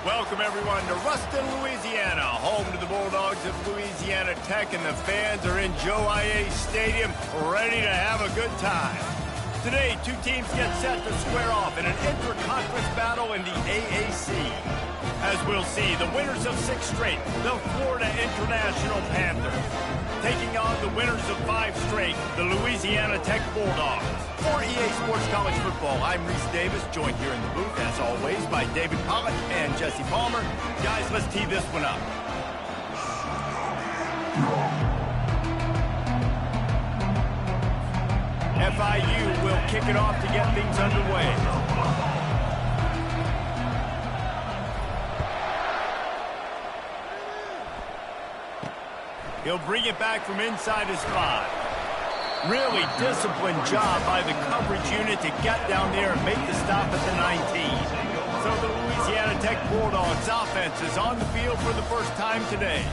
Welcome, everyone, to Ruston, Louisiana, home to the Bulldogs of Louisiana Tech, and the fans are in Joe I.A. Stadium ready to have a good time. Today, two teams get set to square off in an inter-conference battle in the AAC. As we'll see, the winners of 6 straight, the Florida International Panthers, taking on the winners of 5 straight, the Louisiana Tech Bulldogs. For EA Sports College Football, I'm Reese Davis, joined here in the booth, as always, by David Pollock and Jesse Palmer. Guys, let's tee this one up. FIU will kick it off to get things underway. He'll bring it back from inside his 5. Really disciplined job by the coverage unit to get down there and make the stop at the 19. So the Louisiana Tech Bulldogs offense is on the field for the first time today.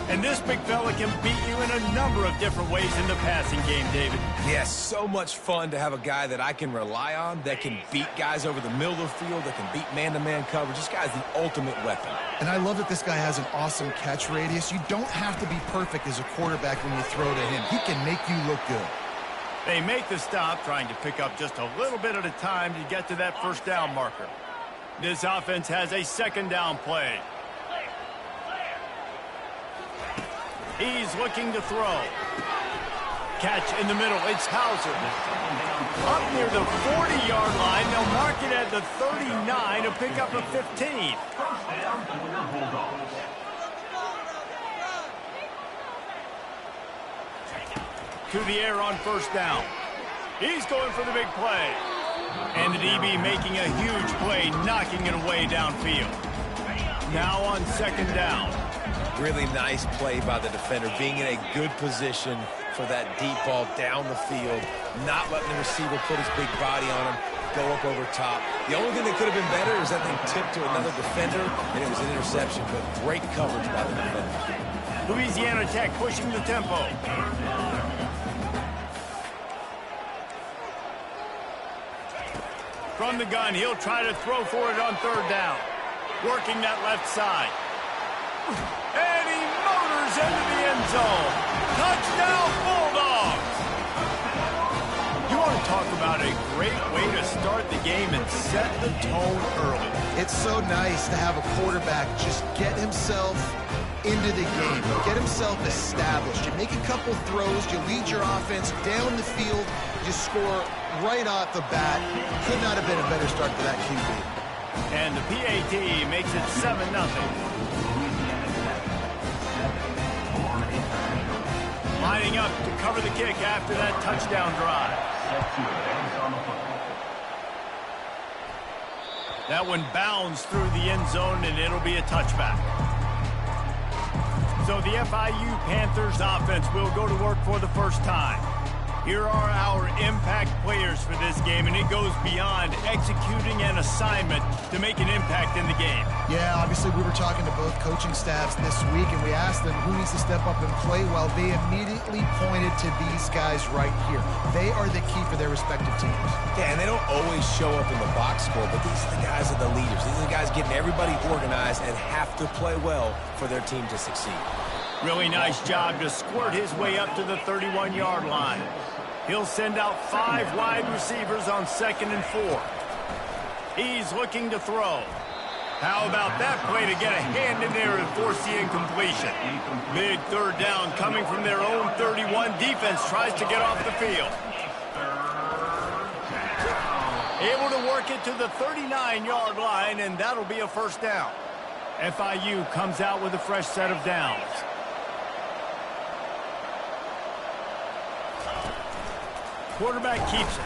And this big fella can beat you in a number of different ways in the passing game, David. Yes, so much fun to have a guy that I can rely on, that can beat guys over the middle of the field, that can beat man-to-man coverage. This guy's the ultimate weapon. And I love that this guy has an awesome catch radius. You don't have to be perfect as a quarterback when you throw to him. He can make you look good. They make the stop, trying to pick up just a little bit at a time to get to that first down marker. This offense has a second down play. He's looking to throw. Catch in the middle. It's Hauser. Up near the 40-yard line. They'll mark it at the 39 to pick up a 15. To the air on first down. He's going for the big play. And the DB making a huge play, knocking it away downfield. Now on second down. Really nice play by the defender, being in a good position for that deep ball down the field, not letting the receiver put his big body on him, go up over top. The only thing that could have been better is that thing tipped to another defender, and it was an interception, but great coverage by the defender. Louisiana Tech pushing the tempo. From the gun, he'll try to throw for it on third down. Working that left side. And he motors into the end zone. Touchdown, Bulldogs! You want to talk about a great way to start the game and set the tone early. It's so nice to have a quarterback just get himself into the game, get himself established. You make a couple throws, you lead your offense down the field, you score right off the bat. Could not have been a better start for that QB. And the PAT makes it 7-0. Lining up to cover the kick after that touchdown drive. That one bounds through the end zone, and it'll be a touchback. So the FIU Panthers offense will go to work for the first time. Here are our impact players for this game, and it goes beyond executing an assignment to make an impact in the game. Yeah, obviously we were talking to both coaching staffs this week, and we asked them who needs to step up and play well. They immediately pointed to these guys right here. They are the key for their respective teams. Yeah, and they don't always show up in the box score, but these are the guys that are the leaders. These are the guys getting everybody organized and have to play well for their team to succeed. Really nice job to squirt his way up to the 31-yard line. He'll send out 5 wide receivers on 2nd and 4. He's looking to throw. How about that play to get a hand in there and force the incompletion? Big third down coming from their own 31. Defense tries to get off the field. Able to work it to the 39-yard line, and that'll be a first down. FIU comes out with a fresh set of downs. Quarterback keeps it.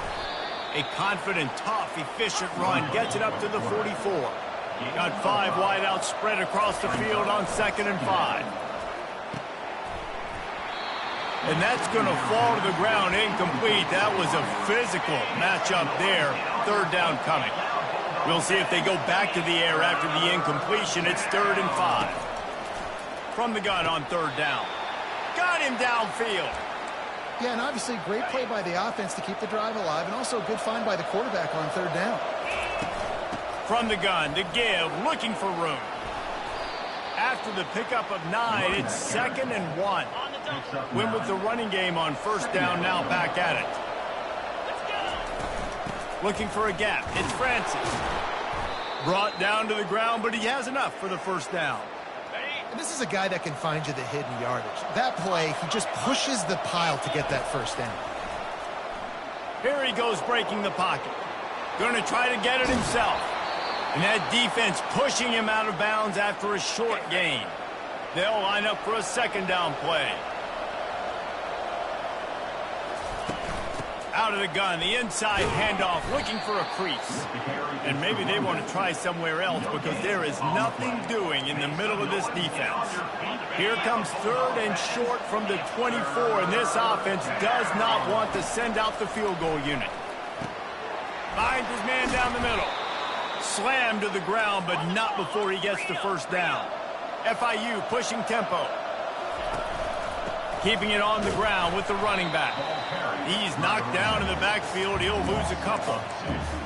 A confident, tough, efficient run. Gets it up to the 44. Got 5 wideouts spread across the field on 2nd and 5. And that's going to fall to the ground incomplete. That was a physical matchup there. Third down coming. We'll see if they go back to the air after the incompletion. It's 3rd and 5. From the gun on third down. Got him downfield. Yeah, and obviously great play by the offense to keep the drive alive, and also a good find by the quarterback on third down. From the gun, the give, looking for room. After the pickup of 9, it's 2nd and 1. Win with the running game on first down, now back at it. Looking for a gap. It's Francis. Brought down to the ground, but he has enough for the first down. And this is a guy that can find you the hidden yardage. That play, he just pushes the pile to get that first down. Here he goes breaking the pocket. Going to try to get it himself. And that defense pushing him out of bounds after a short gain. They'll line up for a second down play. Out of the gun, the inside handoff, looking for a crease. And maybe they want to try somewhere else because there is nothing doing in the middle of this defense. Here comes 3rd and short from the 24, and this offense does not want to send out the field goal unit. Finds his man down the middle. Slammed to the ground, but not before he gets the first down. FIU pushing tempo. Keeping it on the ground with the running back. He's knocked down in the backfield. He'll lose a couple.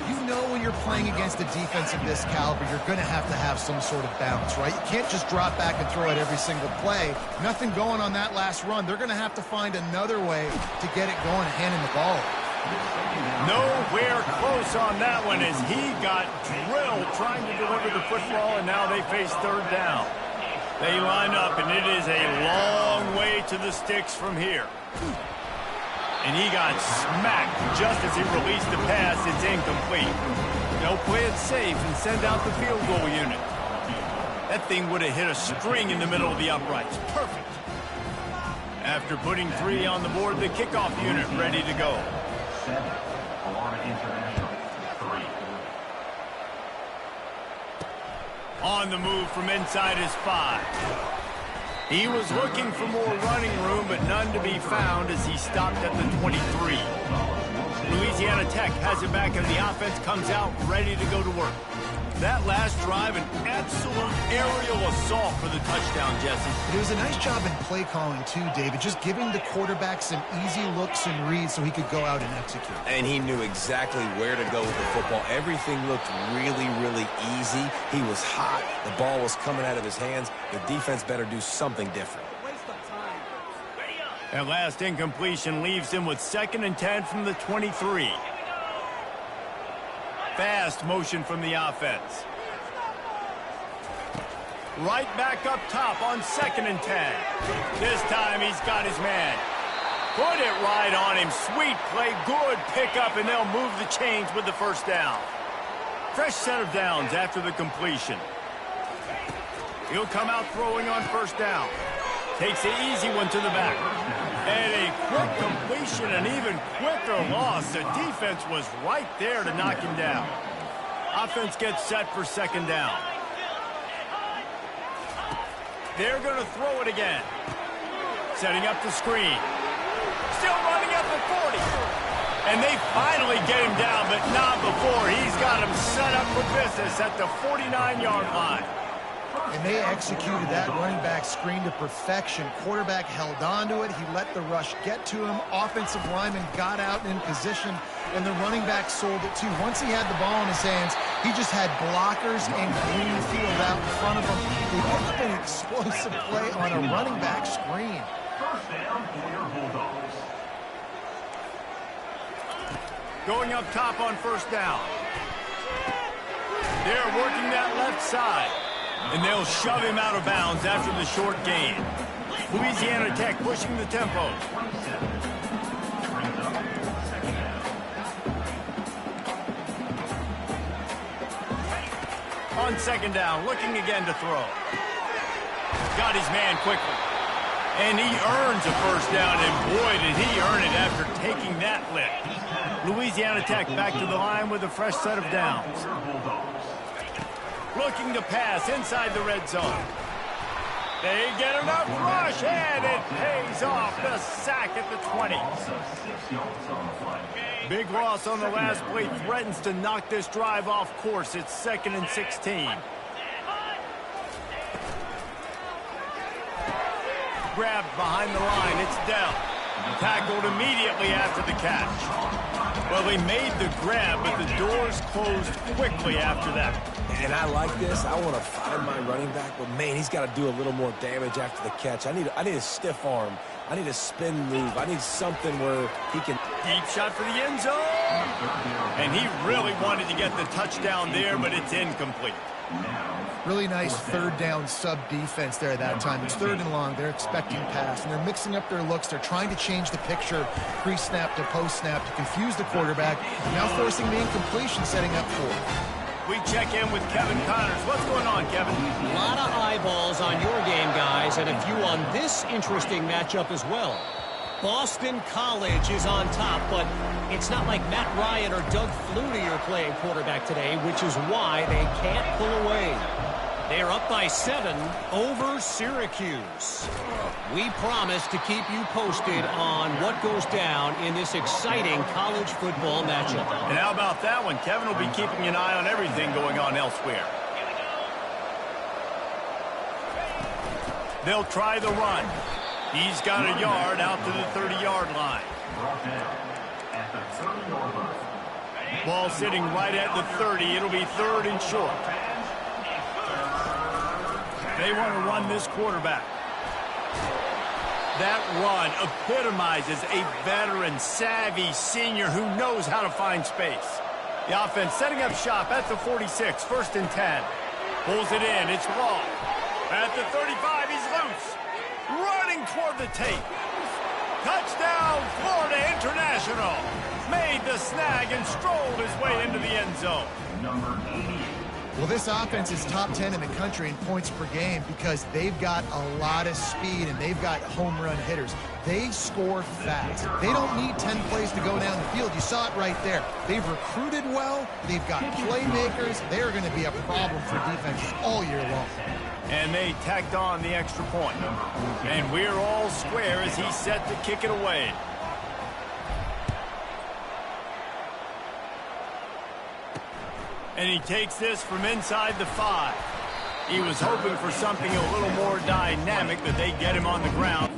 You know when you're playing against a defense of this caliber, you're going to have some sort of bounce, right? You can't just drop back and throw it every single play. Nothing going on that last run. They're going to have to find another way to get it going and handing the ball. Nowhere close on that one as he got drilled trying to deliver the football, and now they face 3rd down. They line up, and it is a long way to the sticks from here. And he got smacked just as he released the pass. It's incomplete. They'll play it safe and send out the field goal unit. That thing would have hit a string in the middle of the uprights. Perfect. After putting 3 on the board, the kickoff unit ready to go. 7, Florida International, 3. On the move from inside his 5. He was looking for more running room, but none to be found as he stopped at the 23. Louisiana Tech has it back, and the offense comes out ready to go to work. That last drive, an absolute aerial assault for the touchdown, Jesse. It was a nice job in play calling, too, David, just giving the quarterback some easy looks and reads so he could go out and execute. And he knew exactly where to go with the football. Everything looked really, really easy. He was hot. The ball was coming out of his hands. The defense better do something different. That last incompletion leaves him with 2nd and 10 from the 23. Fast motion from the offense. Right back up top on 2nd and 10. This time he's got his man. Put it right on him. Sweet play, good pickup, and they'll move the chains with the first down. Fresh set of downs after the completion. He'll come out throwing on first down. Takes the easy one to the back. And a quick completion, an even quicker loss. The defense was right there to knock him down. Offense gets set for 2nd down. They're going to throw it again. Setting up the screen. Still running up the 40. And they finally get him down, but not before. He's got him set up for business at the 49-yard line. And they executed that running back screen to perfection. Quarterback held on to it. He let the rush get to him. Offensive lineman got out in position, and the running back sold it too. Once he had the ball in his hands, he just had blockers and green field out in front of him. They picked up an explosive play on a running back screen. First down for your Bulldogs. Going up top on first down. They're working that left side. And they'll shove him out of bounds after the short gain. Louisiana Tech pushing the tempo. On 2nd down, looking again to throw. Got his man quickly. And he earns a first down, and boy, did he earn it after taking that lift. Louisiana Tech back to the line with a fresh set of downs. Looking to pass inside the red zone. They get enough rush, and it pays off. The sack at the 20. Big loss on the last play threatens to knock this drive off course. It's 2nd and 16. Grabbed behind the line. It's Dell. Tackled immediately after the catch. Well, they made the grab, but the doors closed quickly after that. And I like this. I want to find my running back, but man, he's got to do a little more damage after the catch. I need a stiff arm. I need a spin move. I need something where he can... Deep shot for the end zone. And he really wanted to get the touchdown there, but it's incomplete. Really nice third down sub defense there that time. It's third and long. They're expecting pass, and they're mixing up their looks. They're trying to change the picture pre-snap to post-snap to confuse the quarterback, now forcing the incompletion, setting up for it. We check in with Kevin Connors. What's going on, Kevin? A lot of eyeballs on your game, guys, and a few on this interesting matchup as well. Boston College is on top, but it's not like Matt Ryan or Doug Flutie are playing quarterback today, which is why they can't pull away. They're up by 7 over Syracuse. We promise to keep you posted on what goes down in this exciting college football matchup. And how about that one? Kevin will be keeping an eye on everything going on elsewhere. They'll try the run. He's got a yard out to the 30-yard line. Ball sitting right at the 30. It'll be 3rd and short. They want to run this quarterback. That run epitomizes a veteran, savvy senior who knows how to find space. The offense setting up shop at the 46, 1st and 10. Pulls it in. It's long. At the 35, he's loose. Running toward the tape. Touchdown, Florida International. Made the snag and strolled his way into the end zone. Number 88. Well, this offense is top 10 in the country in points per game because they've got a lot of speed and they've got home run hitters. They score fast. They don't need 10 plays to go down the field. You saw it right there. They've recruited well. They've got playmakers. They are going to be a problem for defenses all year long. And they tacked on the extra point. And we're all square as he's set to kick it away. And he takes this from inside the 5. He was hoping for something a little more dynamic, but they get him on the ground.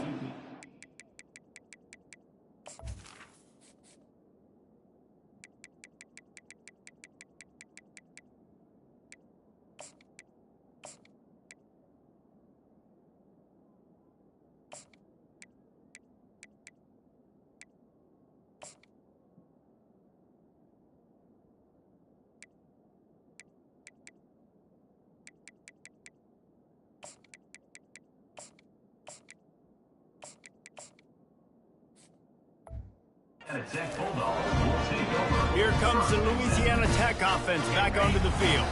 Here comes the Louisiana Tech offense back onto the field.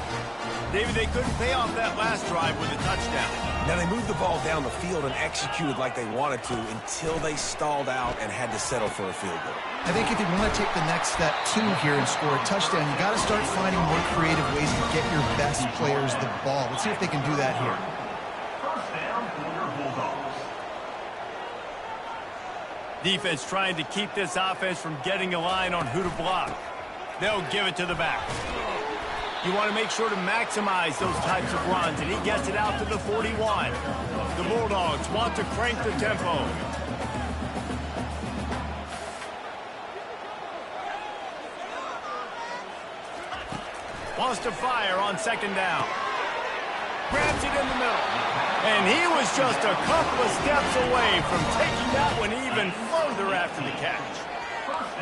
David, they couldn't pay off that last drive with a touchdown. Now, they moved the ball down the field and executed like they wanted to until they stalled out and had to settle for a field goal. I think if you want to take the next step, too, here and score a touchdown, you got to start finding more creative ways to get your best players the ball. Let's see if they can do that here. First down for your Bulldogs. Defense trying to keep this offense from getting a line on who to block. They'll give it to the back. You want to make sure to maximize those types of runs, and he gets it out to the 41. The Bulldogs want to crank the tempo. Wants to fire on 2nd down. Grabs it in the middle. And he was just a couple of steps away from taking that one even further after the catch.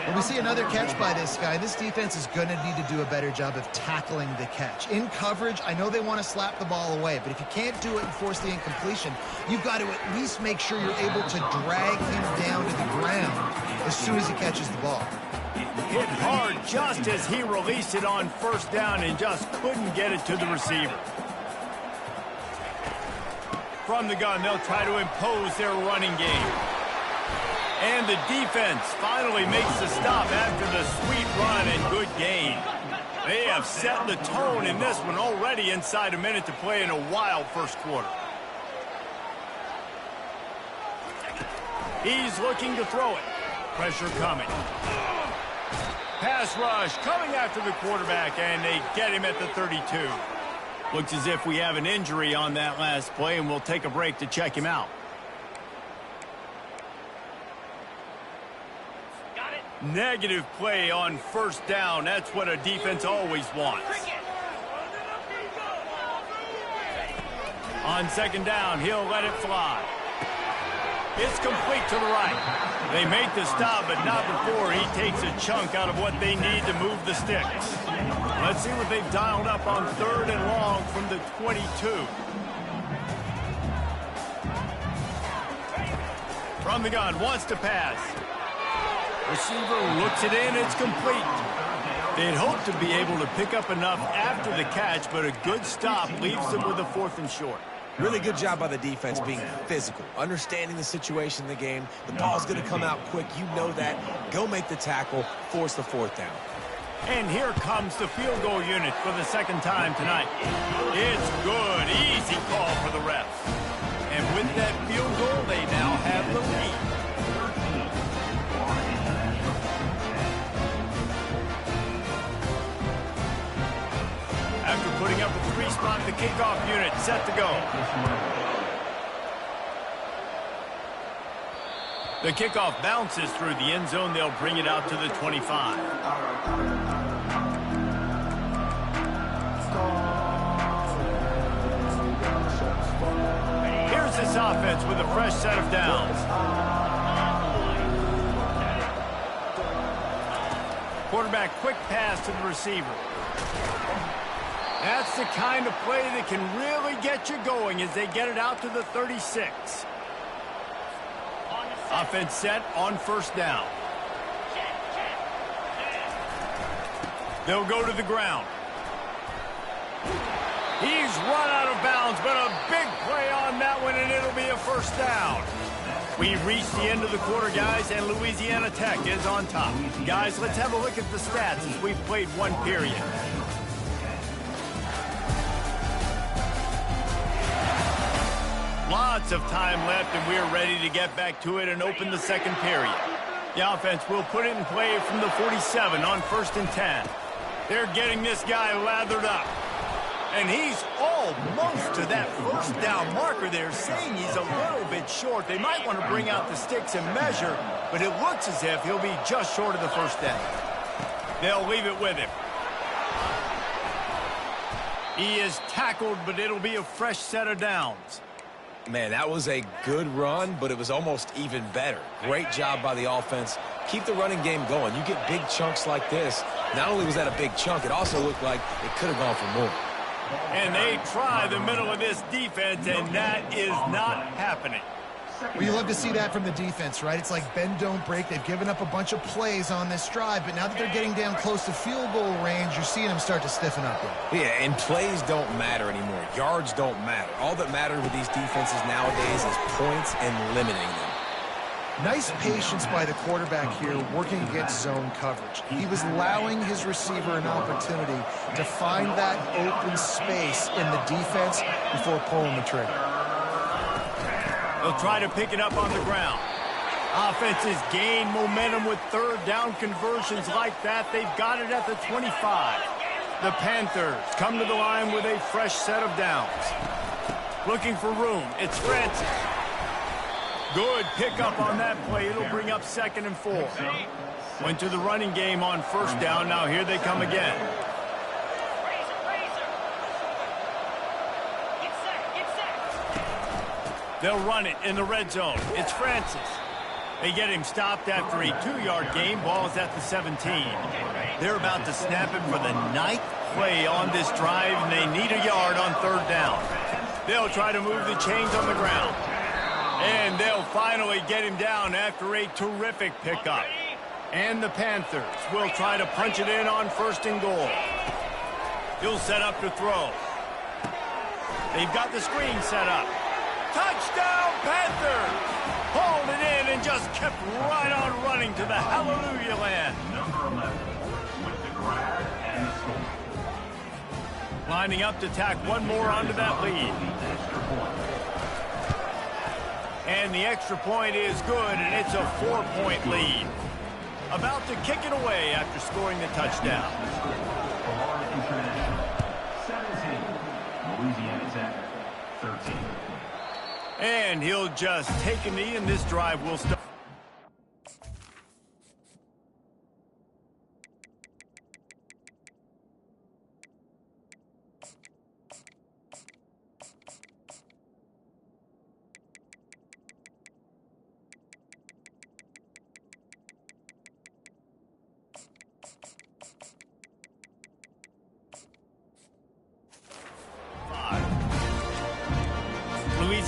When we see another catch by this guy, this defense is going to need to do a better job of tackling the catch. In coverage, I know they want to slap the ball away, but if you can't do it and force the incompletion, you've got to at least make sure you're able to drag him down to the ground as soon as he catches the ball. Hit hard just as he released it on 1st down and just couldn't get it to the receiver. From the gun, they'll try to impose their running game. And the defense finally makes the stop after the sweet run and good gain. They have set the tone in this one already inside a minute to play in a wild first quarter. He's looking to throw it. Pressure coming. Pass rush coming after the quarterback, and they get him at the 32. Looks as if we have an injury on that last play, and we'll take a break to check him out. Negative play on 1st down. That's what a defense always wants. On second down, he'll let it fly. It's complete to the right. They make the stop, but not before he takes a chunk out of what they need to move the sticks. Let's see what they've dialed up on third and long from the 22. From the gun, wants to pass. Receiver looks it in, it's complete. They'd hope to be able to pick up enough after the catch, but a good stop leaves them with a 4th and short. Really good job by the defense being physical, understanding the situation in the game. The ball's going to come out quick. You know that. Go make the tackle, force the 4th down. And here comes the field goal unit for the second time tonight. It's good. Easy call for the refs. And with that field goal, they now have the lead. After putting up a 3-spot, the kickoff unit set to go. The kickoff bounces through the end zone. They'll bring it out to the 25. Here's this offense with a fresh set of downs. Quarterback, quick pass to the receiver. That's the kind of play that can really get you going as they get it out to the 36. Offense set on first down. They'll go to the ground. He's run out of bounds, but a big play on that one, and it'll be a first down. We've reached the end of the quarter, guys, and Louisiana Tech is on top. Guys, let's have a look at the stats as we've played one period. Lots of time left, and we're ready to get back to it and open the second period. The offense will put it in play from the 47 on 1st and 10. They're getting this guy lathered up. And he's almost to that first down marker there, saying he's a little bit short. They might want to bring out the sticks and measure, but it looks as if he'll be just short of the first down. They'll leave it with him. He is tackled, but it'll be a fresh set of downs. Man, that was a good run, but it was almost even better. Great job by the offense. Keep the running game going. You get big chunks like this. Not only was that a big chunk, it also looked like it could have gone for more. And they try the middle of this defense, and that is not happening. Well, you love to see that from the defense, right? It's like bend, don't break. They've given up a bunch of plays on this drive, but now that they're getting down close to field goal range, you're seeing them start to stiffen up. Yeah, and plays don't matter anymore. Yards don't matter. All that matters with these defenses nowadays is points and limiting them. Nice patience by the quarterback here working against zone coverage. He was allowing his receiver an opportunity to find that open space in the defense before pulling the trigger. They'll try to pick it up on the ground. Offenses gain momentum with third down conversions like that. They've got it at the 25. The Panthers come to the line with a fresh set of downs. Looking for room. It's Francis. Good pickup on that play. It'll bring up 2nd and 4. Went to the running game on first down. Now here they come again. They'll run it in the red zone. It's Francis. They get him stopped after a 2-yard gain. Ball's at the 17. They're about to snap it for the 9th play on this drive, and they need a yard on 3rd down. They'll try to move the chains on the ground. And they'll finally get him down after a terrific pickup. And the Panthers will try to punch it in on 1st and goal. He'll set up to throw. They've got the screen set up. Touchdown, Panthers! Hauled it in and just kept right on running to the hallelujah land. Number 11 with the grab and score. Lining up to tack one more onto that lead. And the extra point is good, and it's a 4-point lead. About to kick it away after scoring the touchdown. Florida International, 17. Louisiana Tech, 13. And he'll just take a knee, and this drive will start.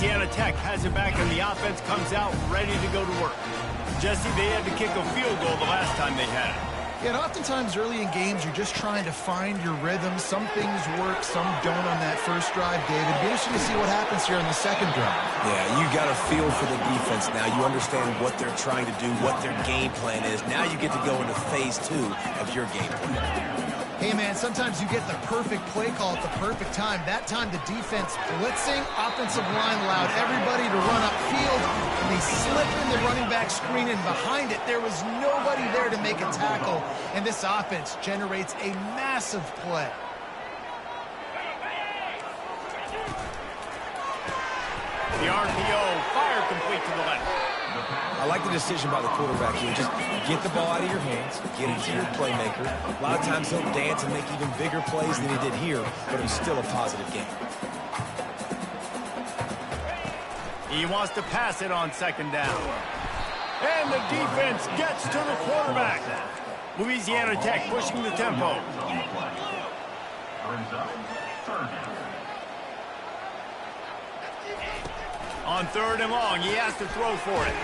Louisiana Tech has it back, and the offense comes out ready to go to work. Jesse, they had to kick a field goal the last time they had it. Yeah, and oftentimes early in games, you're just trying to find your rhythm. Some things work, some don't on that first drive, David. It'd be interesting to see what happens here on the second drive. Yeah, you got a feel for the defense now. You understand what they're trying to do, what their game plan is. Now you get to go into phase 2 of your game plan. Hey, man, sometimes you get the perfect play call at the perfect time. That time, the defense blitzing, offensive line allowed everybody to run upfield, and they slip in the running back screen, and behind it, there was nobody there to make a tackle, and this offense generates a massive play. The RPO, fire complete to the left. I like the decision by the quarterback here. Just get the ball out of your hands, get it to your playmaker. A lot of times he'll dance and make even bigger plays than he did here, but it was still a positive game. He wants to pass it on second down. And the defense gets to the quarterback. Louisiana Tech pushing the tempo. On third and long, he has to throw for it.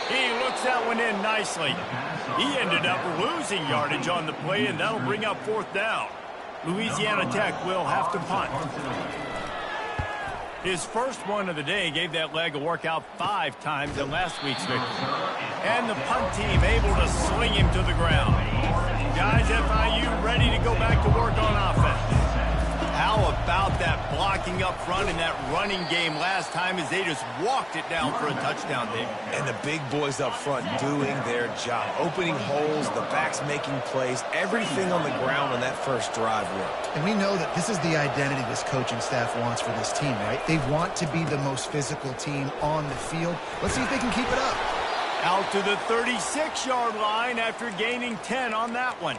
He looks that one in nicely. He ended up losing yardage on the play, and that'll bring up fourth down. Louisiana Tech will have to punt. His first one of the day gave that leg a workout 5 times in last week's victory. And the punt team able to sling him to the ground. Guys, FIU ready to go back to work on offense. How about that blocking up front in that running game last time as they just walked it down for a touchdown, Dave? And the big boys up front doing their job. Opening holes, the backs making plays. Everything on the ground on that first drive worked. And we know that this is the identity this coaching staff wants for this team, right? They want to be the most physical team on the field. Let's see if they can keep it up. Out to the 36-yard line after gaining 10 on that one.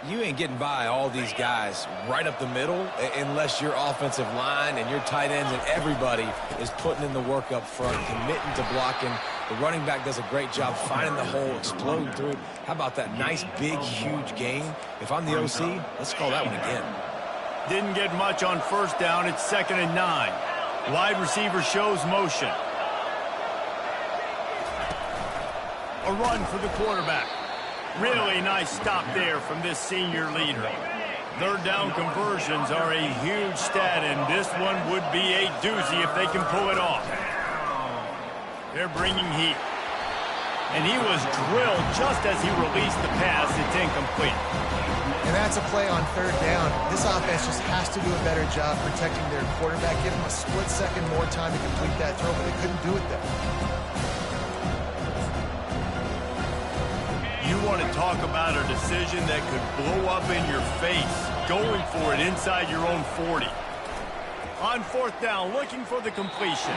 You ain't getting by all these guys right up the middle unless your offensive line and your tight ends and everybody is putting in the work up front, committing to blocking. The running back does a great job finding the hole, exploding through it. How about that nice, big, huge gain? If I'm the OC, let's call that one again. Didn't get much on first down. It's 2nd and 9. Wide receiver shows motion. A run for the quarterback. Really nice stop there from this senior leader. Third down conversions are a huge stat, and this one would be a doozy if they can pull it off. They're bringing heat. And he was drilled just as he released the pass. It's incomplete. And that's a play on third down. This offense just has to do a better job protecting their quarterback. Give him a split second more time to complete that throw, but they couldn't do it there. You want to talk about a decision that could blow up in your face, going for it inside your own 40. On fourth down, looking for the completion.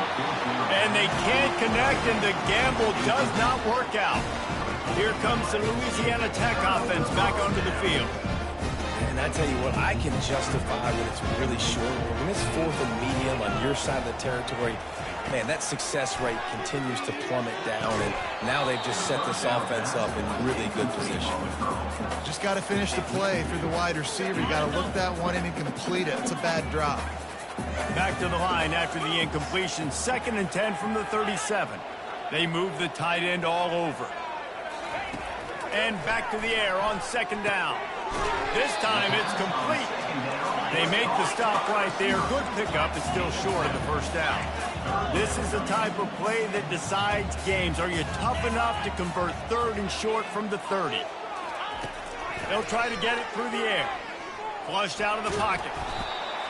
And they can't connect, and the gamble does not work out. Here comes the Louisiana Tech offense back onto the field. And I tell you what, I can justify when it's really short. But when it's 4th and medium on your side of the territory, man, that success rate continues to plummet down, and now they've just set this offense up in really good position. Just got to finish the play through the wide receiver. You got to look that one in and complete it. It's a bad drop. Back to the line after the incompletion. 2nd and 10 from the 37. They move the tight end all over. And back to the air on 2nd down. This time it's complete. They make the stop right there. Good pickup. It's still short of the first down. This is the type of play that decides games. Are you tough enough to convert 3rd and short from the 30? They'll try to get it through the air. Flushed out of the pocket.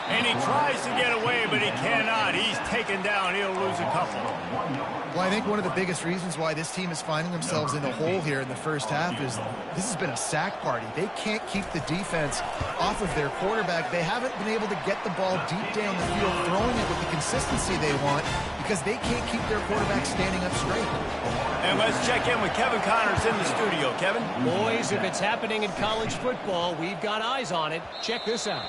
And he tries to get away, but he cannot. He's taken down. He'll lose a couple. Well, I think one of the biggest reasons why this team is finding themselves in the hole here in the first half is this has been a sack party. They can't keep the defense off of their quarterback. They haven't been able to get the ball deep down the field, throwing it with the consistency they want, because they can't keep their quarterback standing up straight. And let's check in with Kevin Connors in the studio. Kevin? Boys, if it's happening in college football, we've got eyes on it. Check this out.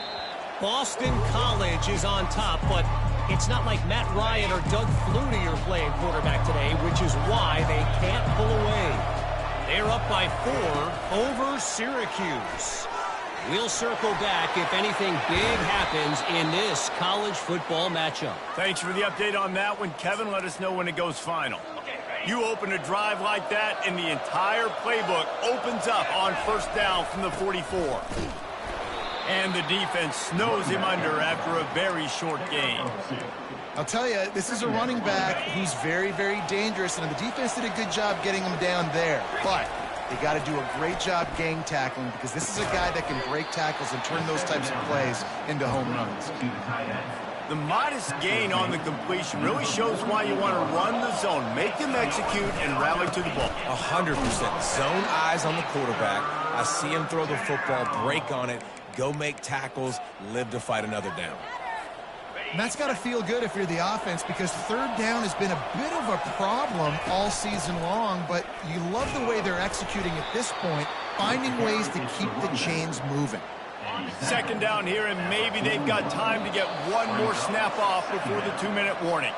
Boston College is on top, but it's not like Matt Ryan or Doug Flutie are playing quarterback today, which is why they can't pull away. They're up by 4 over Syracuse. We'll circle back if anything big happens in this college football matchup. Thanks for the update on that one, Kevin. Let us know when it goes final. You open a drive like that, and the entire playbook opens up on first down from the 44. And the defense snows him under after a very short gain. I'll tell you, this is a running back who's very, very dangerous, and the defense did a good job getting him down there. But they got to do a great job gang tackling, because this is a guy that can break tackles and turn those types of plays into home runs. The modest gain on the completion really shows why you want to run the zone, make them execute, and rally to the ball. 100%. Zone eyes on the quarterback. I see him throw the football, break on it, go make tackles, live to fight another down. And that's got to feel good if you're the offense, because third down has been a bit of a problem all season long, but you love the way they're executing at this point, finding ways to keep the chains moving. Second down here, and maybe they've got time to get one more snap off before the 2-minute warning.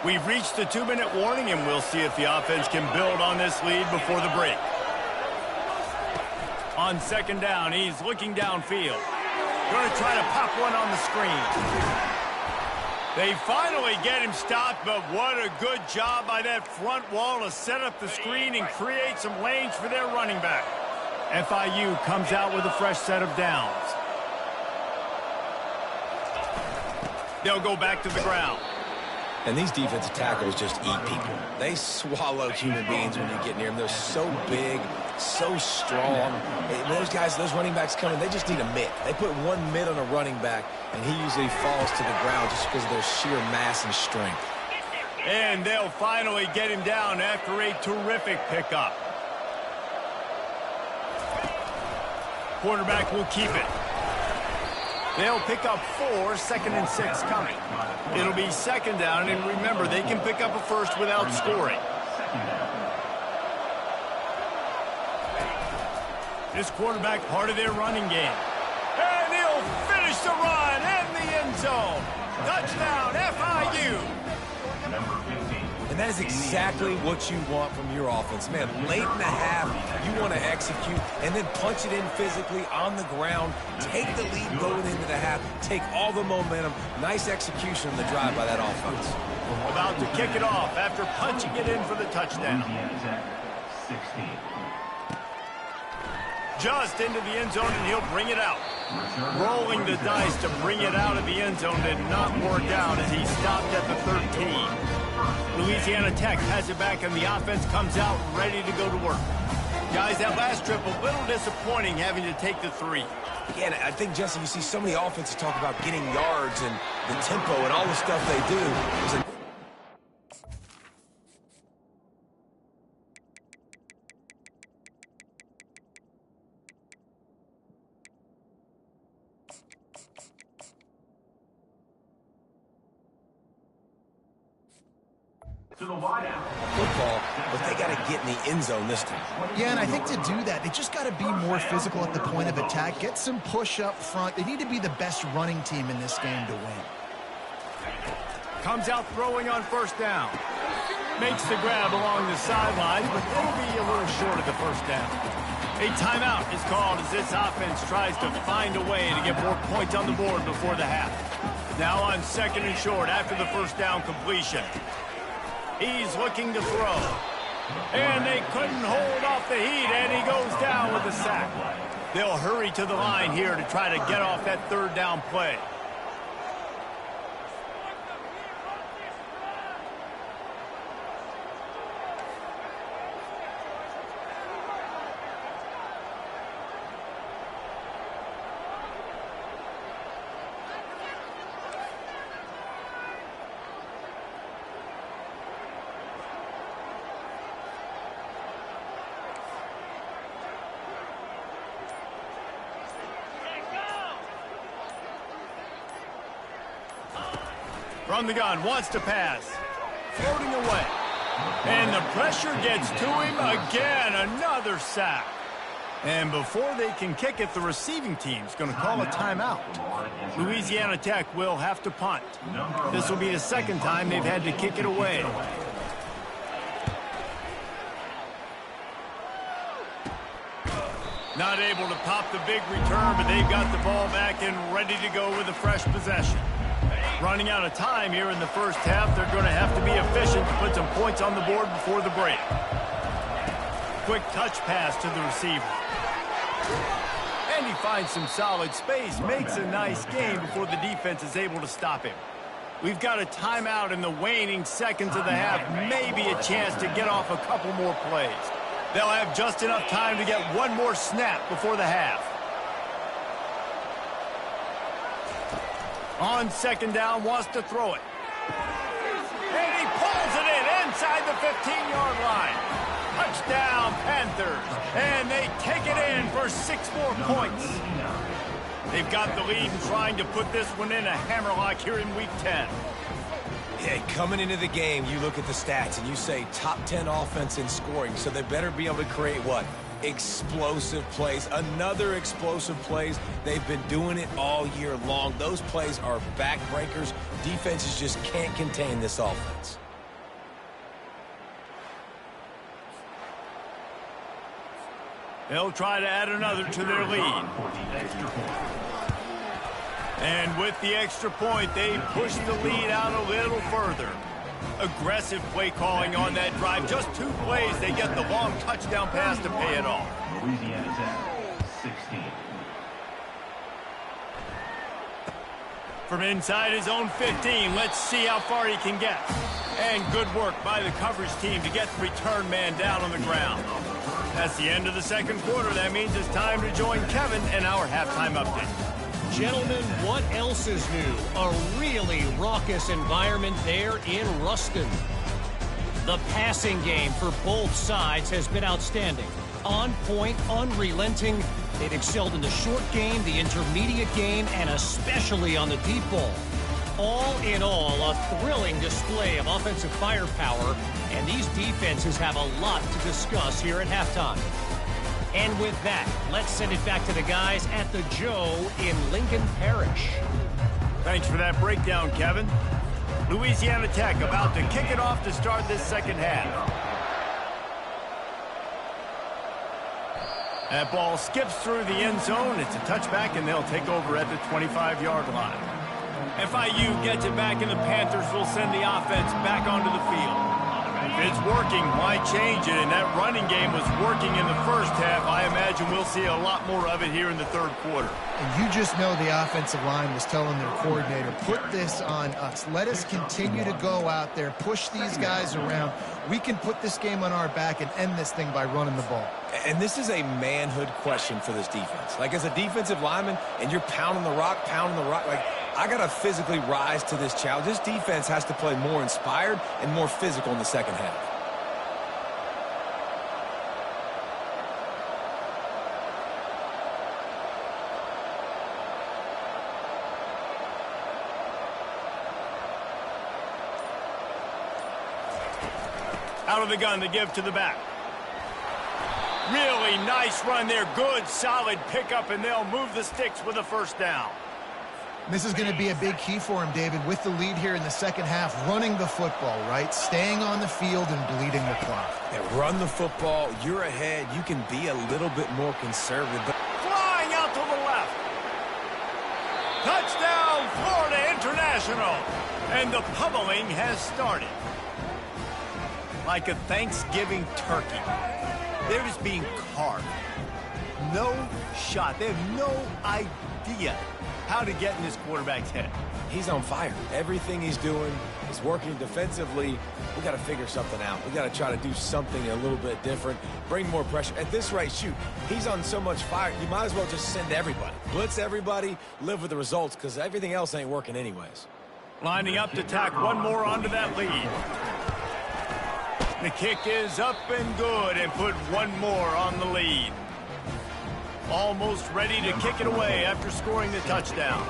We've reached the 2-minute warning, and we'll see if the offense can build on this lead before the break. On second down, he's looking downfield. Going to try to pop one on the screen. They finally get him stopped, but what a good job by that front wall to set up the screen and create some lanes for their running back. FIU comes out with a fresh set of downs. They'll go back to the ground. And these defensive tackles just eat people. They swallow human beings when you get near them. They're so big, so strong. When those guys, those running backs come in, they just need a mitt. They put one mitt on a running back, and he usually falls to the ground just because of their sheer mass and strength. And they'll finally get him down after a terrific pickup. Quarterback will keep it. They'll pick up 4, 2nd and 6 coming. It'll be second down, and remember, they can pick up a first without scoring. This quarterback part of their running game. And he'll finish the run in the end zone. Touchdown, FIU. And that is exactly what you want from your offense. Man, late in the half, you want to execute and then punch it in physically on the ground, take the lead going into the half, take all the momentum. Nice execution on the drive by that offense. About to kick it off after punching it in for the touchdown. Just into the end zone, and he'll bring it out. Rolling the dice to bring it out of the end zone did not work out as he stopped at the 13. Louisiana Tech has it back, and the offense comes out ready to go to work. Guys, that last trip, a little disappointing having to take the 3. Again, I think, Jesse, you see so many offenses talk about getting yards and the tempo and all the stuff they do. It's like, To the wideout. football, but they got to get in the end zone this time. Yeah, and I think to do that, they just got to be more physical at the point of attack, get some push up front. They need to be the best running team in this game to win. Comes out throwing on first down. Makes the grab along the sidelines, but it'll be a little short of the first down. A timeout is called as this offense tries to find a way to get more points on the board before the half. Now on second and short after the first down completion. He's looking to throw. And they couldn't hold off the heat, and he goes down with a sack. They'll hurry to the line here to try to get off that third down play. From the gun, wants to pass. Floating away. And the pressure gets to him again. Another sack. And before they can kick it, the receiving team's going to call a timeout. Louisiana Tech will have to punt. This will be the second time they've had to kick it away. Not able to pop the big return, but they've got the ball back and ready to go with a fresh possession. Running out of time here in the first half, they're going to have to be efficient to put some points on the board before the break. Quick touch pass to the receiver. And he finds some solid space, makes a nice gain before the defense is able to stop him. We've got a timeout in the waning seconds of the half, maybe a chance to get off a couple more plays. They'll have just enough time to get one more snap before the half. On second down, wants to throw it. And he pulls it in inside the 15-yard line. Touchdown, Panthers. And they take it in for 6 more points. They've got the lead and trying to put this one in a hammerlock here in Week 10. Yeah, coming into the game, you look at the stats and you say top 10 offense in scoring, so they better be able to create what? Explosive plays. Another explosive plays. They've been doing it all year long. Those plays are backbreakers. Defenses just can't contain this offense. They'll try to add another to their lead. And with the extra point, they push the lead out a little further. Aggressive play calling on that drive. Just 2 plays, they get the long touchdown pass to pay it off. Louisiana Tech, 16. From inside his own 15, let's see how far he can get. And good work by the coverage team to get the return man down on the ground. That's the end of the second quarter. That means it's time to join Kevin in our halftime update. Gentlemen, what else is new? A really raucous environment there in Ruston. The passing game for both sides has been outstanding. On point, unrelenting. They've excelled in the short game, the intermediate game, and especially on the deep ball. All in all, a thrilling display of offensive firepower, and these defenses have a lot to discuss here at halftime. And with that, let's send it back to the guys at the Joe in Lincoln Parish. Thanks for that breakdown, Kevin. Louisiana Tech about to kick it off to start this second half. That ball skips through the end zone. It's a touchback, and they'll take over at the 25-yard line. FIU gets it back, and the Panthers will send the offense back onto the field. If it's working, why change it? And that running game was working in the first half. I imagine we'll see a lot more of it here in the third quarter. And you just know the offensive line was telling their coordinator, put this on us. Let us continue to go out there, push these guys around. We can put this game on our back and end this thing by running the ball. And this is a manhood question for this defense. Like, as a defensive lineman, and you're pounding the rock, like, I got to physically rise to this challenge. This defense has to play more inspired and more physical in the second half. Out of the gun, they give to the back. Really nice run there. Good, solid pickup, and they'll move the sticks with a first down. This is going to be a big key for him, David, with the lead here in the second half, running the football, right? Staying on the field and bleeding the clock. Yeah, run the football. You're ahead. You can be a little bit more conservative. But flying out to the left. Touchdown, Florida International. And the pummeling has started. Like a Thanksgiving turkey. They're just being carved. No shot. They have no idea how to get in this quarterback's head. He's on fire. Everything he's doing is working defensively. We got to figure something out. We got to try to do something a little bit different, bring more pressure. At this rate, shoot, he's on so much fire, you might as well just send everybody. Blitz everybody, live with the results, because everything else ain't working anyways. Lining up to tack one more onto that lead. The kick is up and good, and put one more on the lead. Almost ready to kick it away after scoring the touchdown.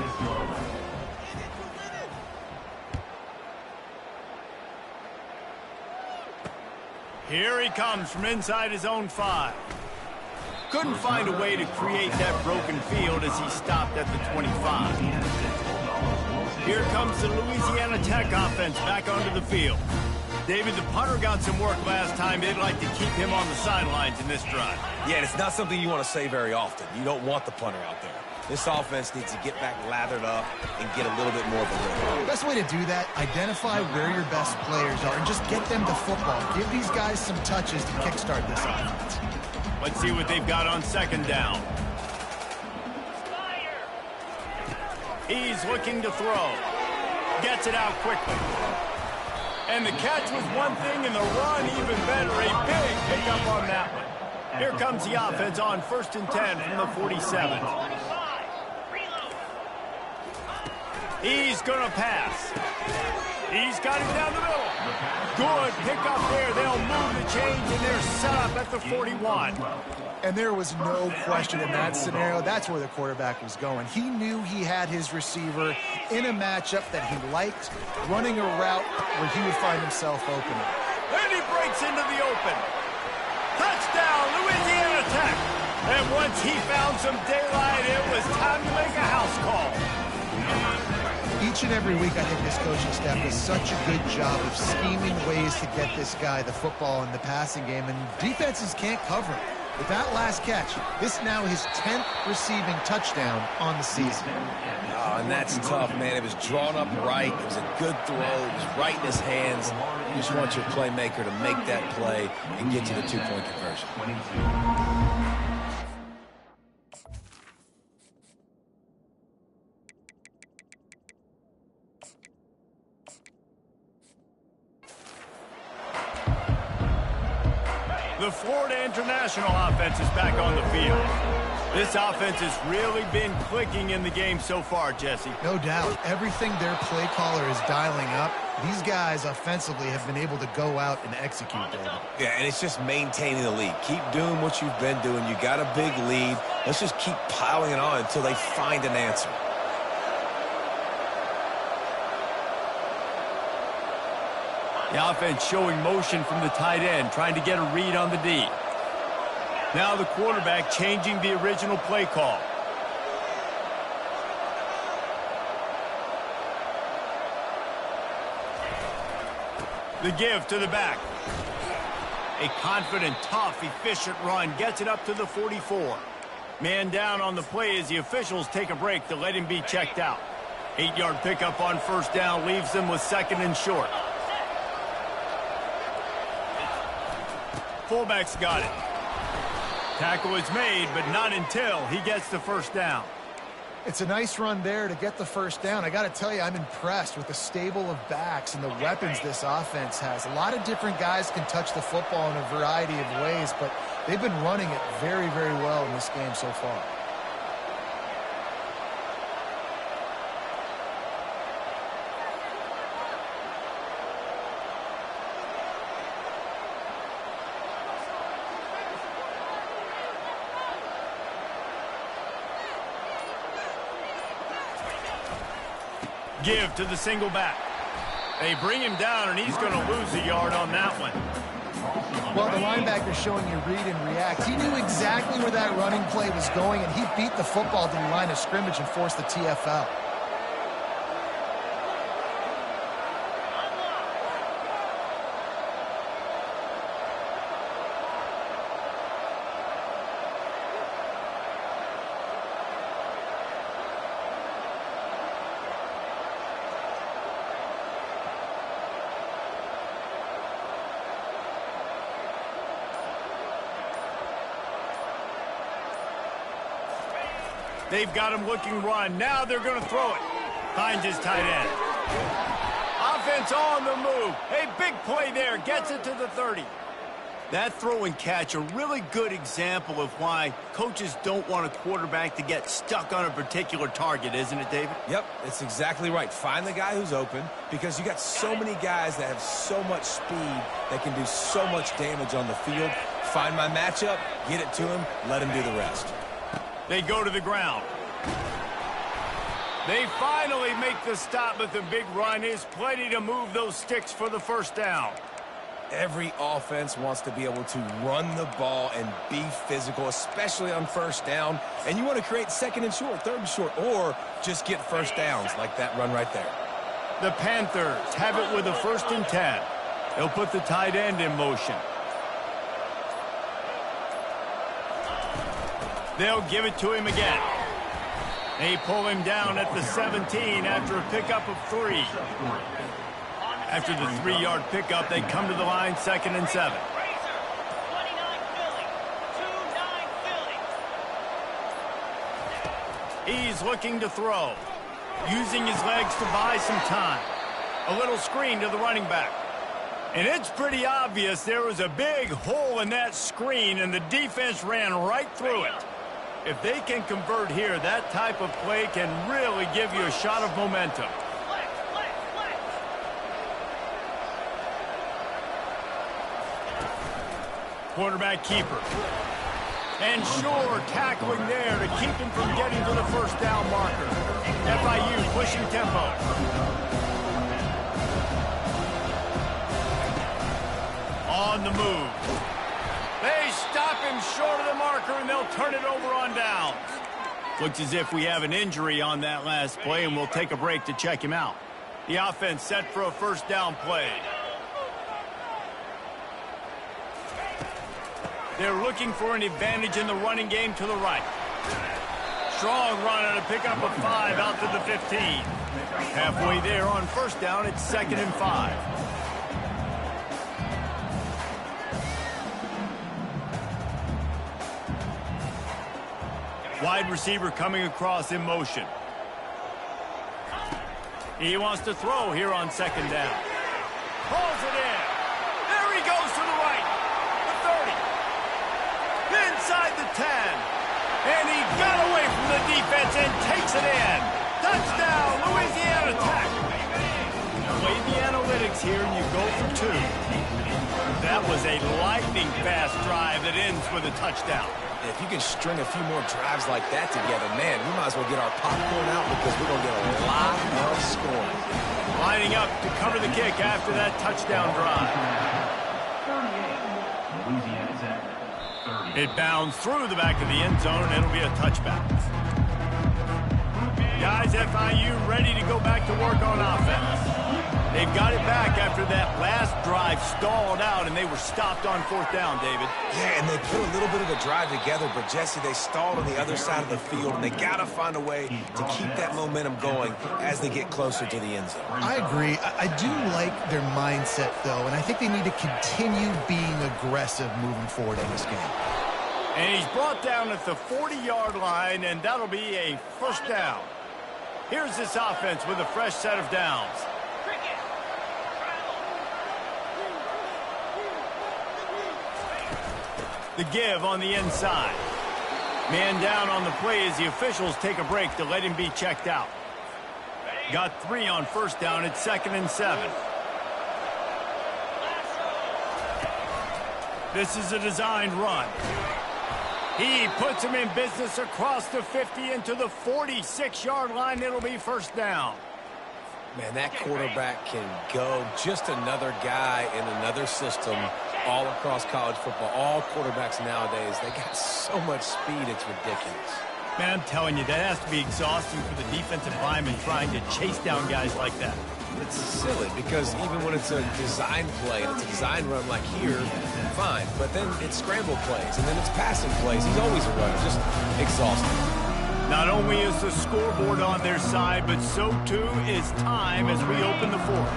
Here he comes from inside his own 5. Couldn't find a way to create that broken field as he stopped at the 25. Here comes the Louisiana Tech offense back onto the field. David, the punter got some work last time. They'd like to keep him on the sidelines in this drive. Yeah, and it's not something you want to say very often. You don't want the punter out there. This offense needs to get back lathered up and get a little bit more of a lift. The best way to do that, identify where your best players are and just get them the football. Give these guys some touches to kickstart this offense. Let's see what they've got on second down. He's looking to throw. Gets it out quickly. And the catch was one thing, and the run even better. A big pickup on that one. Here comes the offense on 1st and 10 from the 47. He's going to pass. He's got it down the middle. Good pickup there. They'll move the change, and they're set up at the 41. And there was no question in that scenario. That's where the quarterback was going. He knew he had his receiver in a matchup that he liked, running a route where he would find himself open. And he breaks into the open. Touchdown, Louisiana Tech. And once he found some daylight, it was time to make a house call. Each and every week, I think this coaching staff does such a good job of scheming ways to get this guy the football in the passing game, and defenses can't cover it. With that last catch, this now his 10th receiving touchdown on the season. Oh, and that's tough, man. It was drawn up right. It was a good throw. It was right in his hands. You just want your playmaker to make that play and get to the two-point conversion. The Florida International offense is back on the field. This offense has really been clicking in the game so far, Jesse. No doubt. Everything their play caller is dialing up, these guys offensively have been able to go out and execute, David. Yeah, and it's just maintaining the lead. Keep doing what you've been doing. You got a big lead. Let's just keep piling it on until they find an answer. The offense showing motion from the tight end, trying to get a read on the D. Now the quarterback changing the original play call. The give to the back. A confident, tough, efficient run gets it up to the 44. Man down on the play as the officials take a break to let him be checked out. 8-yard pickup on 1st down leaves them with 2nd and short. Fullback's got it. Tackle is made, but not until he gets the 1st down. It's a nice run there to get the 1st down. I got to tell you, I'm impressed with the stable of backs and the weapons this offense has. A lot of different guys can touch the football in a variety of ways, but they've been running it very, very well in this game so far. Give to the single back. They bring him down, and he's going to lose a yard on that one. Well, the linebacker's showing you read and react. He knew exactly where that running play was going, and he beat the football to the line of scrimmage and forced the TFL. They've got him looking run. Now they're going to throw it. Finds his tight end. Offense on the move. A big play there. Gets it to the 30. That throw and catch, a really good example of why coaches don't want a quarterback to get stuck on a particular target, isn't it, David? Yep, it's exactly right. Find the guy who's open, because you got so many guys that have so much speed that can do so much damage on the field. Find my matchup, get it to him, let him do the rest. They go to the ground. They finally make the stop, but the big run is plenty to move those sticks for the 1st down. Every offense wants to be able to run the ball and be physical, especially on 1st down. And you want to create 2nd and short, 3rd and short, or just get 1st downs like that run right there. The Panthers have it with a 1st and 10. He'll put the tight end in motion. They'll give it to him again. They pull him down at the 17 after a pickup of 3. After the 3-yard pickup, they come to the line, 2nd and 7. He's looking to throw, using his legs to buy some time. A little screen to the running back. And it's pretty obvious there was a big hole in that screen, and the defense ran right through it. If they can convert here, that type of play can really give you a shot of momentum. Quarterback keeper. And sure, tackling there to keep him from getting to the first down marker. FIU pushing tempo. On the move. They stop him short of the marker, and they'll turn it over on down. Looks as if we have an injury on that last play, and we'll take a break to check him out. The offense set for a first down play. They're looking for an advantage in the running game to the right. Strong run on a pickup of 5 out to the 15. Halfway there on first down, it's 2nd and 5. Wide receiver coming across in motion. He wants to throw here on 2nd down. Pulls it in. There he goes to the right. The 30. Inside the 10. And he got away from the defense and takes it in. Touchdown, Louisiana Tech. Play the analytics here and you go for 2. That was a lightning-fast drive that ends with a touchdown. If you can string a few more drives like that together, man, we might as well get our popcorn out because we're going to get a lot of scoring. Lining up to cover the kick after that touchdown drive. It bounds through the back of the end zone, and it'll be a touchback. Guys, FIU ready to go back to work on offense. They've got it back after that last drive stalled out, and they were stopped on 4th down, David. Yeah, and they put a little bit of a drive together, but, Jesse, they stalled on the other side of the field, and they got to find a way to keep that momentum going as they get closer to the end zone. I agree. I do like their mindset, though, and I think they need to continue being aggressive moving forward in this game. And he's brought down at the 40-yard line, and that'll be a first down. Here's this offense with a fresh set of downs. The give on the inside. Man down on the play as the officials take a break to let him be checked out. Got 3 on first down. It's 2nd and 7. This is a designed run. He puts him in business across the 50 into the 46-yard line. It'll be first down. Man, that quarterback can go. Just another guy in another system all across college football. All quarterbacks nowadays, they got so much speed, it's ridiculous. Man, I'm telling you, that has to be exhausting for the defensive lineman trying to chase down guys like that. It's silly because even when it's a design play, it's a design run like here, fine. But then it's scramble plays, and then it's passing plays. He's always a runner, just exhausting. Not only is the scoreboard on their side, but so too is time as we open the 4th.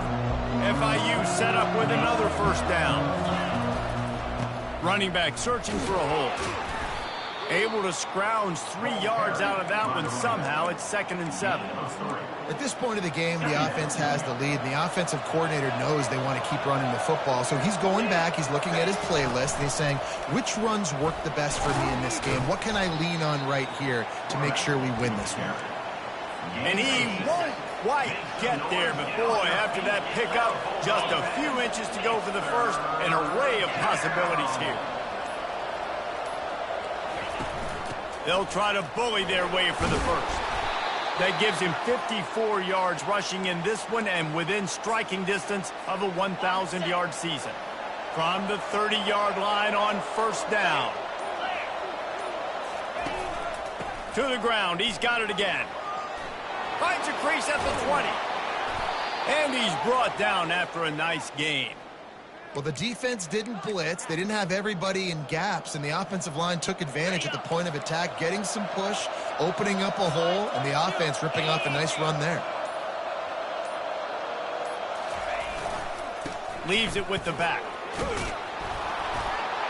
FIU set up with another first down. Running back searching for a hole. Able to scrounge 3 yards out of that one somehow. It's 2nd and 7. At this point of the game, the offense has the lead, and the offensive coordinator knows they want to keep running the football. So he's going back, he's looking at his playlist, and he's saying, which runs work the best for me in this game? What can I lean on right here to make sure we win this one? And he won't quite get there, but boy, after that pickup, just a few inches to go for the first, an array of possibilities here. They'll try to bully their way for the first. That gives him 54 yards rushing in this one and within striking distance of a 1,000-yard season. From the 30-yard line on first down. To the ground. He's got it again. Finds a crease at the 20. And he's brought down after a nice gain. Well, the defense didn't blitz. They didn't have everybody in gaps, and the offensive line took advantage at the point of attack, getting some push, opening up a hole, and the offense ripping off a nice run there. Leaves it with the back.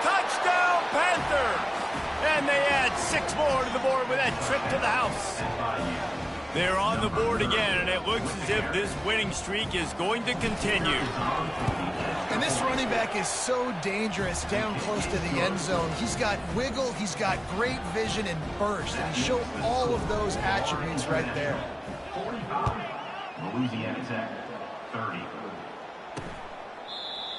Touchdown, Panthers! And they add 6 more to the board with that trip to the house. They're on the board again, and it looks as if this winning streak is going to continue. And this running back is so dangerous down close to the end zone. He's got wiggle, he's got great vision and burst, and he showed all of those attributes right there. 45, Louisiana Tech, 30.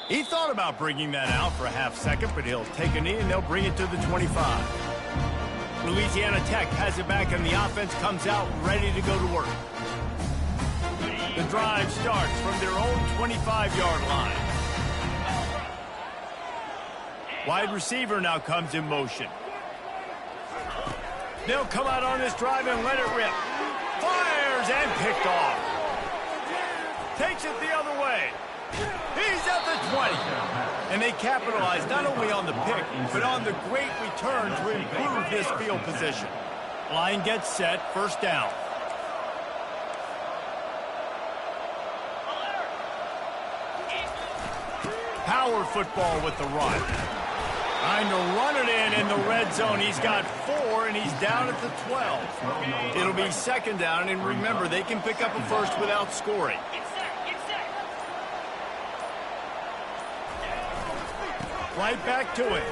He thought about bringing that out for a half second, but he'll take a knee and they'll bring it to the 25. Louisiana Tech has it back, and the offense comes out ready to go to work. The drive starts from their own 25-yard line. Wide receiver now comes in motion. They'll come out on this drive and let it rip. Fires and picked off. Takes it the other way. He's at the 20. And they capitalize not only on the pick, but on the great return to improve this field position. Line gets set, first down. Power football with the run. Trying to run it in the red zone. He's got 4, and he's down at the 12. It'll be second down, and remember, they can pick up a first without scoring. Right back to it.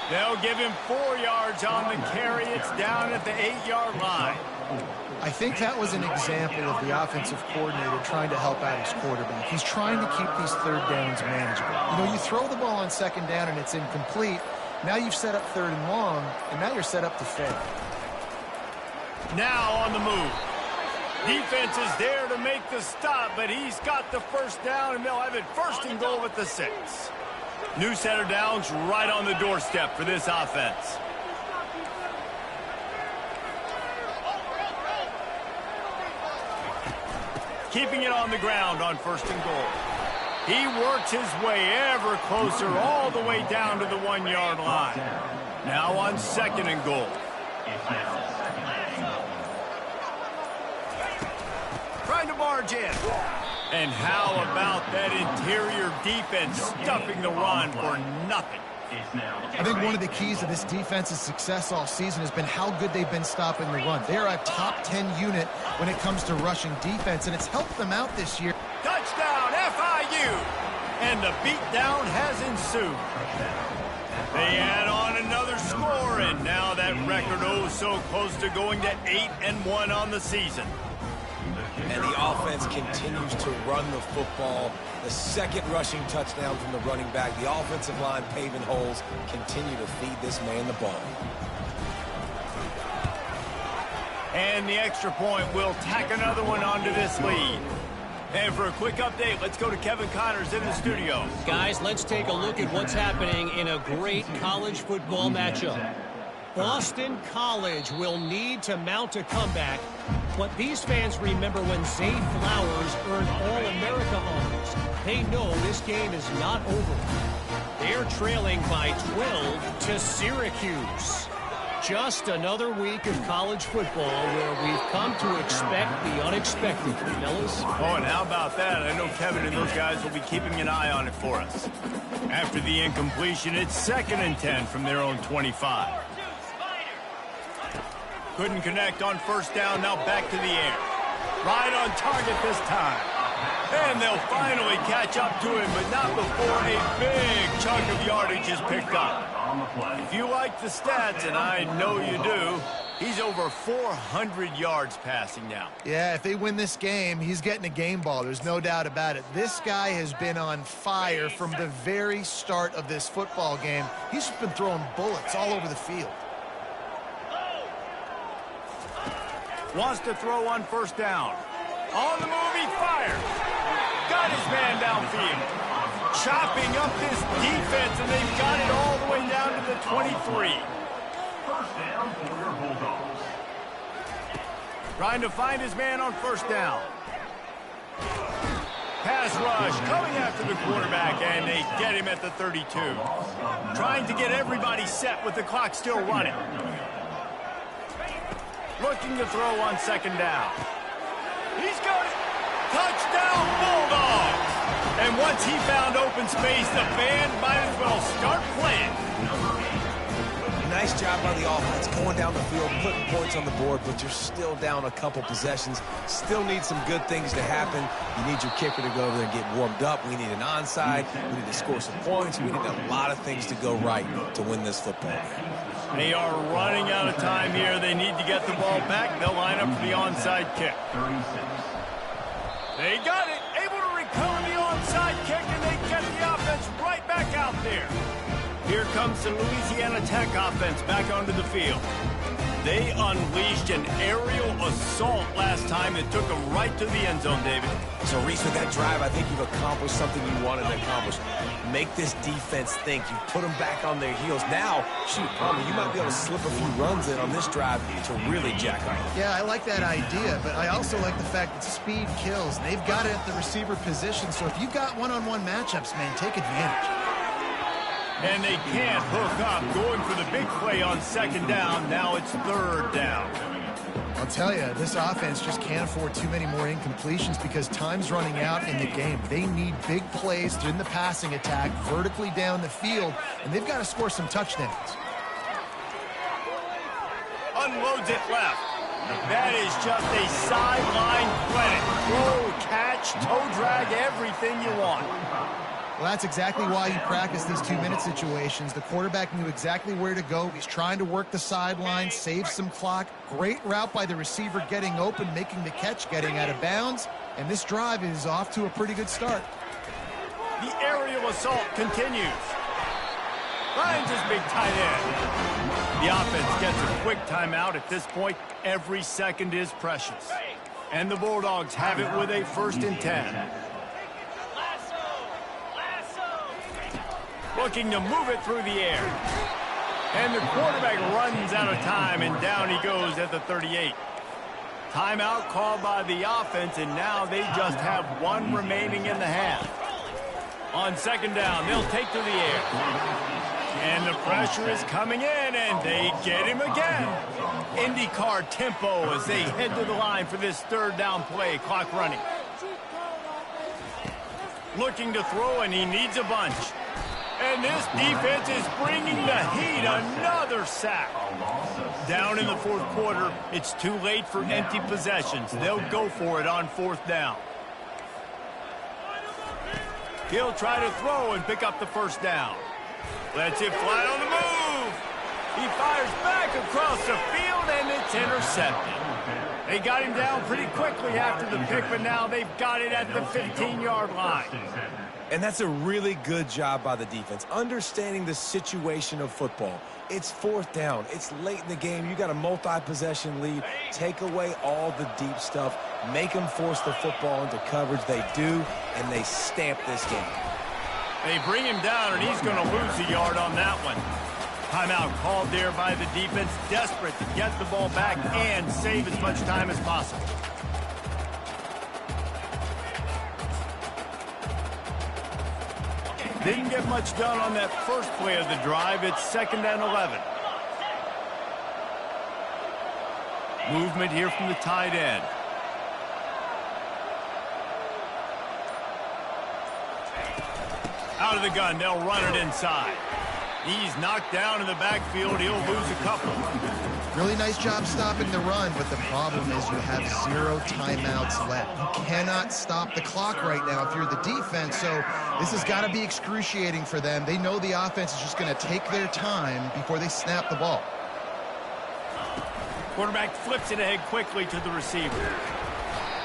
They'll give him 4 yards on the carry. It's down at the 8-yard line. I think that was an example of the offensive coordinator trying to help out his quarterback. He's trying to keep these third downs manageable. You know, you throw the ball on second down and it's incomplete. Now you've set up third and long, and now you're set up to fail. Now on the move. Defense is there to make the stop, but he's got the first down, and they'll have it first and goal at the 6. New set of downs right on the doorstep for this offense. Keeping it on the ground on first and goal. He works his way ever closer all the way down to the 1-yard line. Now on second and goal. Trying to barge in. And how about that interior defense stuffing the run for nothing? I think one of the keys to this defense's success all season has been how good they've been stopping the run. They are a top 10 unit when it comes to rushing defense, and it's helped them out this year. Touchdown, FIU! And the beatdown has ensued. They add on another score, and now that record so close to going to 8-1 on the season. And the offense continues to run the football. The second rushing touchdown from the running back. The offensive line paving holes. Continue to feed this man the ball. And the extra point will tack another one onto this lead. And for a quick update, let's go to Kevin Connors in the studio. Guys, let's take a look at what's happening in a great college football matchup. Boston College will need to mount a comeback, but these fans remember when Zay Flowers earned All-America honors. They know this game is not over. They're trailing by 12 to Syracuse. Just another week of college football where we've come to expect the unexpected, fellas. Oh, and how about that? I know Kevin and those guys will be keeping an eye on it for us. After the incompletion, it's 2nd and 10 from their own 25. Couldn't connect on first down, now back to the air. Right on target this time. And they'll finally catch up to him, but not before a big chunk of yardage is picked up. If you like the stats, and I know you do, he's over 400 yards passing now. Yeah, if they win this game, he's getting a game ball. There's no doubt about it. This guy has been on fire from the very start of this football game. He's just been throwing bullets all over the field. Wants to throw on first down. On the move, he fires. Got his man downfield. Chopping up this defense, and they've got it all the way down to the 23. First down for your Bulldogs. Trying to find his man on first down. Pass rush coming after the quarterback, and they get him at the 32. Trying to get everybody set with the clock still running. Looking to throw on second down. He's got it. Touchdown, Bulldogs! And once he found open space, the band might as well start playing. Nice job by the offense, going down the field, putting points on the board, but you're still down a couple possessions. Still need some good things to happen. You need your kicker to go over there and get warmed up. We need an onside. We need to score some points. We need a lot of things to go right to win this football game. They are running out of time here. They need to get the ball back. They'll line up for the onside kick. They got it. Able to recover the onside kick, and they get the offense right back out there. Here comes the Louisiana Tech offense back onto the field. They unleashed an aerial assault last time that took them right to the end zone, David. So, Reese, with that drive, I think you've accomplished something you wanted to accomplish. Make this defense think. You put them back on their heels. Now, shoot, probably you might be able to slip a few runs in on this drive to really jack up. Yeah, I like that idea, but I also like the fact that speed kills. They've got it at the receiver position, so if you've got one-on-one matchups, man, take advantage. And they can't hook up, going for the big play on second down. Now it's third down. I'll tell you, this offense just can't afford too many more incompletions because time's running out in the game. They need big plays in the passing attack, vertically down the field, and they've got to score some touchdowns. Unloads it left. That is just a sideline credit. Throw, catch, toe drag, everything you want. Well, that's exactly why you practice these 2-minute situations. The quarterback knew exactly where to go. He's trying to work the sideline, save some clock. Great route by the receiver getting open, making the catch, getting out of bounds. And this drive is off to a pretty good start. The aerial assault continues. Finds his big tight end. The offense gets a quick timeout at this point. Every second is precious. And the Bulldogs have it with a 1st and 10. Looking to move it through the air. And the quarterback runs out of time, and down he goes at the 38. Timeout called by the offense, and now they just have one remaining in the half. On second down, they'll take to the air. And the pressure is coming in, and they get him again. IndyCar tempo as they head to the line for this third down play. Clock running. Looking to throw, and he needs a bunch. And this defense is bringing the heat. Another sack. Down in the 4th quarter, it's too late for empty possessions. They'll go for it on 4th down. He'll try to throw and pick up the 1st down. Lets it fly on the move. He fires back across the field, and it's intercepted. They got him down pretty quickly after the pick, but now they've got it at the 15-yard line. And that's a really good job by the defense, understanding the situation of football. It's 4th down. It's late in the game. You got a multi-possession lead. Take away all the deep stuff. Make them force the football into coverage. They do, and they stamp this game. They bring him down, and he's going to lose a yard on that one. Timeout called there by the defense, desperate to get the ball back and save as much time as possible. Didn't get much done on that first play of the drive. It's 2nd and 11. Movement here from the tight end. Out of the gun, they'll run it inside. He's knocked down in the backfield. He'll lose a couple. Really nice job stopping the run, but the problem is you have 0 timeouts left. You cannot stop the clock right now if you're the defense, so this has got to be excruciating for them. They know the offense is just going to take their time before they snap the ball. Quarterback flips it ahead quickly to the receiver.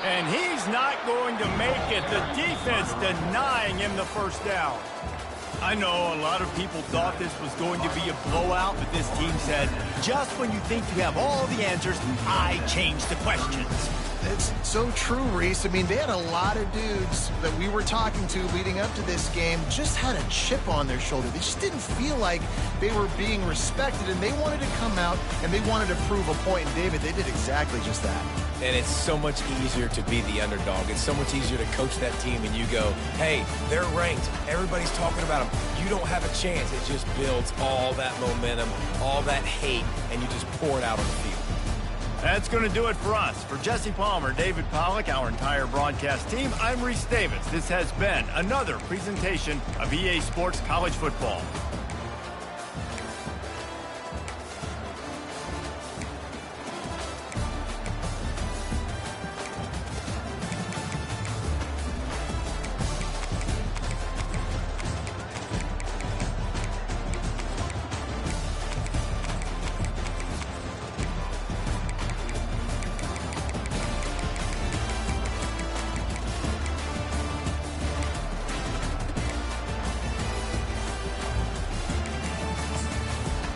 And he's not going to make it. The defense denying him the 1st down. I know a lot of people thought this was going to be a blowout, but this team said, just when you think you have all the answers, I change the questions. It's so true, Reese. I mean, they had a lot of dudes that we were talking to leading up to this game just had a chip on their shoulder. They just didn't feel like they were being respected, and they wanted to come out and they wanted to prove a point. And David, they did exactly just that. And it's so much easier to be the underdog. It's so much easier to coach that team and you go, hey, they're ranked. Everybody's talking about them. You don't have a chance. It just builds all that momentum, all that hate, and you just pour it out on the field. That's going to do it for us. For Jesse Palmer, David Pollack, our entire broadcast team, I'm Reese Davis. This has been another presentation of EA Sports College Football.